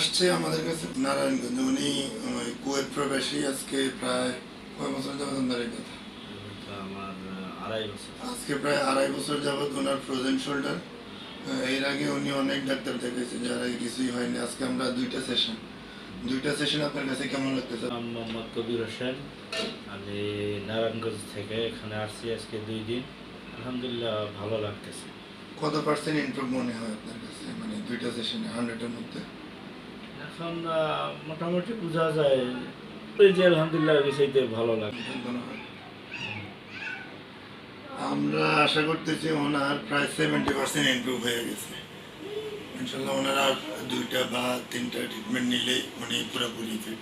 আসছে আমাদের কাছে নারায়ণগঞ্জ। উনি কুয়েত প্রবাসী। আজকে প্রায় কয় বছর যাবত ধরে কথা আমার 2.5 বছর। আজকে প্রায় 2.5 বছর যাবত ওনার ফ্রোজেন শোল্ডার। এর আগে উনি অনেক ডাক্তার দেখাইছে, যারা কিছুই হয়নি। আজকে আমরা দুইটা সেশন আপনার কাছে কেমন লাগতেছে? নাম মোহাম্মদ কবির হোসেন। আমি নারায়ণগঞ্জ থেকে এখানে আসছি আজকে 2 দিন। আলহামদুলিল্লাহ ভালো লাগতেছে। কত পার্সেন্ট ইমপ্রুভ মনে হয় আপনার কাছে, মানে দুইটা সেশনে 100-এর মধ্যে? এখন মোটামুটি বোঝা যায় যে আলহামদুলিল্লাহ বিষয়তে ভালো লাগে। আমরা আশা করতেছি ওনার প্রায় 70% ইমপ্রুভ হয়ে গেছে। ইনশাল্লাহ ওনার আর 2টা বা 3টা ট্রিটমেন্ট নিলেই উনি পুরোপুরি ফিট।